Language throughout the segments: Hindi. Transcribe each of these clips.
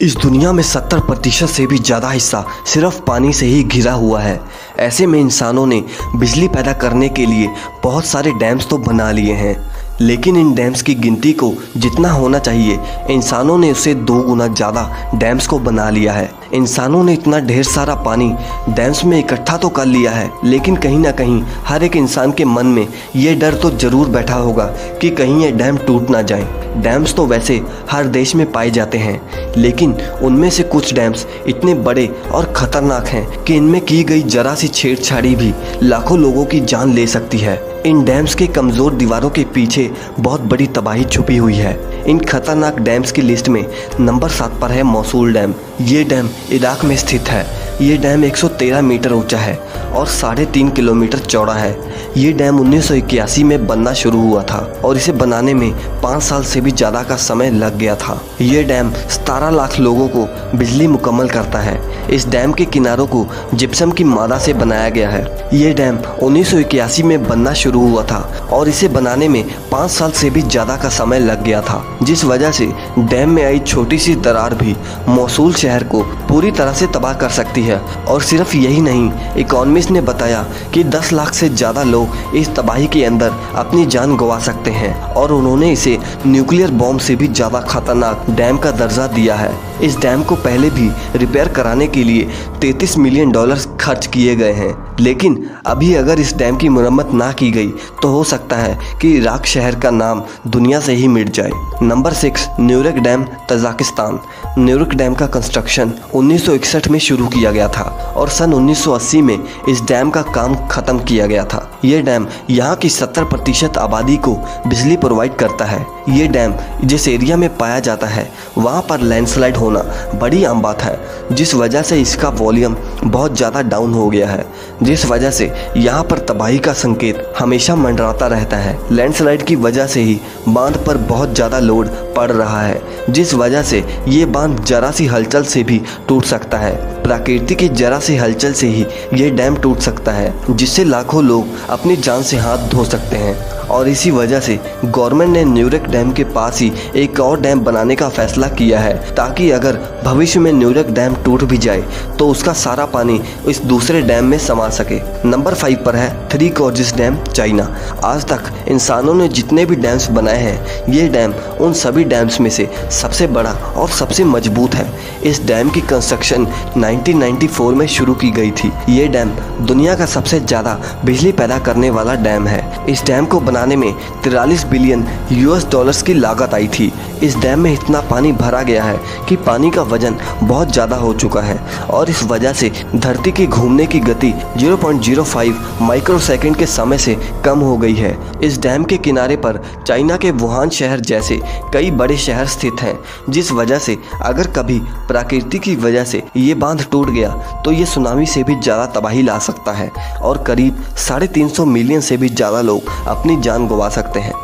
इस दुनिया में 70% से भी ज़्यादा हिस्सा सिर्फ पानी से ही घिरा हुआ है। ऐसे में इंसानों ने बिजली पैदा करने के लिए बहुत सारे डैम्स तो बना लिए हैं, लेकिन इन डैम्स की गिनती को जितना होना चाहिए इंसानों ने उससे 2 गुना ज़्यादा डैम्स को बना लिया है। इंसानों ने इतना ढेर सारा पानी डैम्स में इकट्ठा तो कर लिया है, लेकिन कहीं ना कहीं हर एक इंसान के मन में ये डर तो ज़रूर बैठा होगा कि कहीं ये डैम टूट ना जाए। डैम्स तो वैसे हर देश में पाए जाते हैं, लेकिन उनमें से कुछ डैम्स इतने बड़े और ख़तरनाक हैं कि इनमें की गई जरा सी छेड़छाड़ी भी लाखों लोगों की जान ले सकती है। इन डैम्स के कमज़ोर दीवारों के पीछे बहुत बड़ी तबाही छुपी हुई है। इन खतरनाक डैम्स की लिस्ट में नंबर 7 पर है मोसूल डैम। ये डैम इराक में स्थित है। ये डैम 113 मीटर ऊंचा है और 3.5 किलोमीटर चौड़ा है। ये डैम 1981 में बनना शुरू हुआ था और इसे बनाने में 5 साल से भी ज़्यादा का समय लग गया था। ये डैम 17 लाख लोगों को बिजली मुकम्मल करता है। इस डैम के किनारों को जिप्सम की मादा से बनाया गया है। ये डैम 1981 में बनना शुरू हुआ था और इसे बनाने में 5 साल से भी ज़्यादा का समय लग गया था, जिस वजह से डैम में आई छोटी सी दरार भी मोसूल शहर को पूरी तरह से तबाह कर सकती है। और सिर्फ यही नहीं, इकोनॉमिस्ट ने बताया कि 10 लाख से ज़्यादा लोग इस तबाही के अंदर अपनी जान गंवा सकते हैं और उन्होंने इसे न्यूक्लियर बॉम्ब से भी ज़्यादा खतरनाक डैम का दर्जा दिया है। इस डैम को पहले भी रिपेयर कराने के लिए $33 मिलियन खर्च किए गए हैं, लेकिन अभी अगर इस डैम की मरम्मत ना की गई तो हो सकता है कि इराक शहर का नाम दुनिया से ही मिट जाए। Number 6, Nurek dam, Tajikistan. Nurek dam का कंस्ट्रक्शन 1961 में शुरू किया गया था और सन 1980 में इस डैम का काम खत्म किया गया था। ये डैम यहाँ की 70% आबादी को बिजली प्रोवाइड करता है। ये डैम जिस एरिया में पाया जाता है वहाँ पर लैंडस्लाइड होना बड़ी आम बात है, जिस वजह से इसका वॉल्यूम बहुत ज़्यादा डाउन हो गया है, जिस वजह से यहाँ पर तबाही का संकेत हमेशा मंडराता रहता है। लैंडस्लाइड की वजह से ही बांध पर बहुत ज़्यादा लोड पड़ रहा है, जिस वजह से ये बांध जरा सी हलचल से भी टूट सकता है। प्रकृति की जरा सी हलचल से ही ये डैम टूट सकता है, जिससे लाखों लोग अपनी जान से हाथ धो सकते हैं। और इसी वजह से गवर्नमेंट ने न्यूरेक डैम के पास ही एक और डैम बनाने का फैसला किया है, ताकि अगर भविष्य में न्यूरेक डैम टूट भी जाए तो उसका सारा पानी इस दूसरे डैम में समा सके। नंबर 5 पर है 3 गॉर्जेस डैम, चाइना। आज तक इंसानों ने जितने भी डैम्स बनाए हैं, ये डैम उन सभी डैम्स में से सबसे बड़ा और सबसे मजबूत है। इस डैम की कंस्ट्रक्शन 1994 में शुरू की गई थी। ये डैम दुनिया का सबसे ज़्यादा बिजली पैदा करने वाला डैम है। इस डैम को बनाने में 43 बिलियन US की लागत आई थी। इस डैम में इतना पानी भरा गया है कि पानी का वजन बहुत ज़्यादा हो चुका है और इस वजह से धरती की घूमने की गति 0.05 माइक्रोसेकंड के समय से कम हो गई है। इस डैम के किनारे पर चाइना के वुहान शहर जैसे कई बड़े शहर स्थित हैं, जिस वजह से अगर कभी प्रकृति की वजह से ये बांध टूट गया तो ये सुनामी से भी ज़्यादा तबाही ला सकता है और करीब 350 मिलियन से भी ज़्यादा लोग अपनी जान गंवा सकते हैं।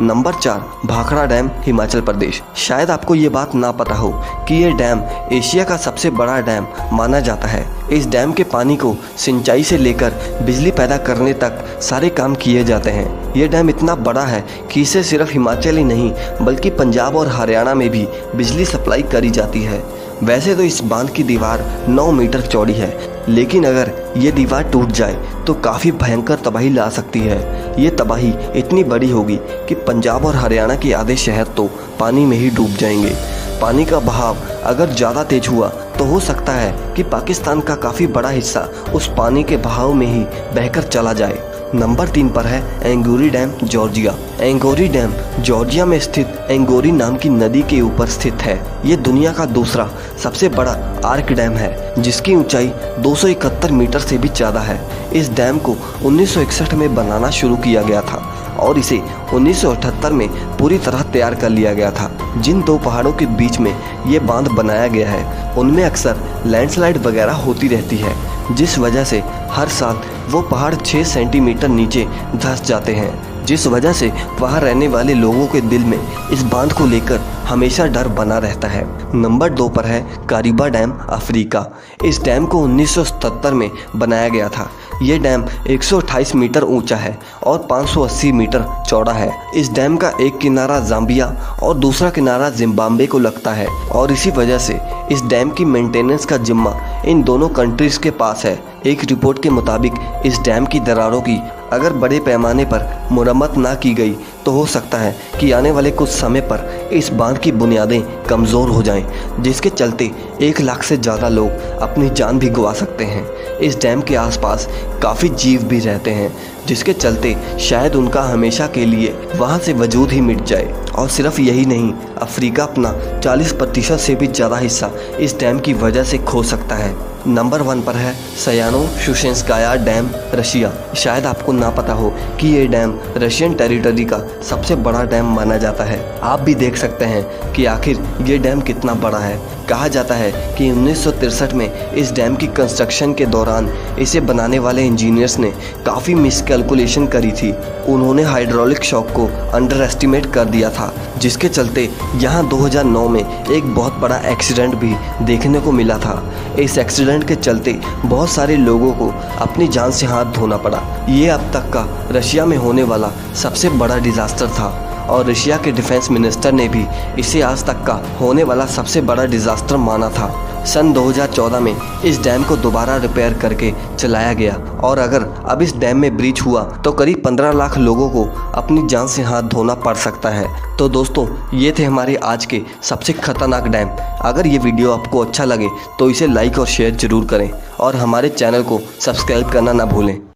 Number 4, Bhakra dam, Himachal Pradesh. शायद आपको ये बात ना पता हो कि ये डैम एशिया का सबसे बड़ा डैम माना जाता है। इस डैम के पानी को सिंचाई से लेकर बिजली पैदा करने तक सारे काम किए जाते हैं। ये डैम इतना बड़ा है कि इसे सिर्फ हिमाचल ही नहीं बल्कि पंजाब और हरियाणा में भी बिजली सप्लाई करी जाती है। वैसे तो इस बांध की दीवार 9 मीटर चौड़ी है, लेकिन अगर ये दीवार टूट जाए तो काफ़ी भयंकर तबाही ला सकती है। ये तबाही इतनी बड़ी होगी कि पंजाब और हरियाणा के आधे शहर तो पानी में ही डूब जाएंगे। पानी का बहाव अगर ज़्यादा तेज हुआ तो हो सकता है कि पाकिस्तान का काफ़ी बड़ा हिस्सा उस पानी के बहाव में ही बहकर चला जाए। नंबर 3 पर है एंगोरी डैम, जॉर्जिया। एंगोरी डैम जॉर्जिया में स्थित एंगोरी नाम की नदी के ऊपर स्थित है। ये दुनिया का दूसरा सबसे बड़ा आर्क डैम है, जिसकी ऊंचाई 271 मीटर से भी ज़्यादा है। इस डैम को 1961 में बनाना शुरू किया गया था और इसे 1978 में पूरी तरह तैयार कर लिया गया था। जिन 2 पहाड़ों के बीच में ये बांध बनाया गया है उनमें अक्सर लैंडस्लाइड वगैरह होती रहती है, जिस वजह से हर साल वो पहाड़ 6 सेंटीमीटर नीचे धंस जाते हैं, जिस वजह से वहाँ रहने वाले लोगों के दिल में इस बांध को लेकर हमेशा डर बना रहता है। नंबर 2 पर है कारीबा डैम, अफ्रीका। इस डैम को 1977 में बनाया गया था। ये डैम 128 मीटर ऊंचा है और 580 मीटर चौड़ा है। इस डैम का एक किनारा जाम्बिया और दूसरा किनारा जिम्बाब्वे को लगता है और इसी वजह से इस डैम की मेंटेनेंस का जिम्मा इन दोनों कंट्रीज के पास है। एक रिपोर्ट के मुताबिक इस डैम की दरारों की अगर बड़े पैमाने पर मुरम्मत ना की गई तो हो सकता है कि आने वाले कुछ समय पर इस बांध की बुनियादें कमज़ोर हो जाएं, जिसके चलते 1 लाख से ज़्यादा लोग अपनी जान भी गंवा सकते हैं। इस डैम के आसपास काफ़ी जीव भी रहते हैं, जिसके चलते शायद उनका हमेशा के लिए वहाँ से वजूद ही मिट जाए। और सिर्फ यही नहीं, अफ्रीका अपना 40% से भी ज़्यादा हिस्सा इस डैम की वजह से खो सकता है। नंबर 1 पर है सयानो-शुशेंस्काया डैम, रशिया। शायद आपको ना पता हो कि ये डैम रशियन टेरिटरी का सबसे बड़ा डैम माना जाता है। आप भी देख सकते हैं कि आखिर ये डैम कितना बड़ा है। कहा जाता है कि 1963 में इस डैम की कंस्ट्रक्शन के दौरान इसे बनाने वाले इंजीनियर्स ने काफ़ी मिसकैलकुलेशन करी थी। उन्होंने हाइड्रोलिक शॉक को अंडर एस्टिमेट कर दिया था, जिसके चलते यहाँ 2009 में एक बहुत बड़ा एक्सीडेंट भी देखने को मिला था। इस एक्सीडेंट के चलते बहुत सारे लोगों को अपनी जान से हाथ धोना पड़ा। ये अब तक का रशिया में होने वाला सबसे बड़ा डिज़ास्टर था और रशिया के डिफेंस मिनिस्टर ने भी इसे आज तक का होने वाला सबसे बड़ा डिज़ास्टर माना था। सन 2014 में इस डैम को दोबारा रिपेयर करके चलाया गया और अगर अब इस डैम में ब्रीच हुआ तो करीब 15 लाख लोगों को अपनी जान से हाथ धोना पड़ सकता है। तो दोस्तों, ये थे हमारे आज के सबसे खतरनाक डैम। अगर ये वीडियो आपको अच्छा लगे तो इसे लाइक और शेयर ज़रूर करें और हमारे चैनल को सब्सक्राइब करना ना भूलें।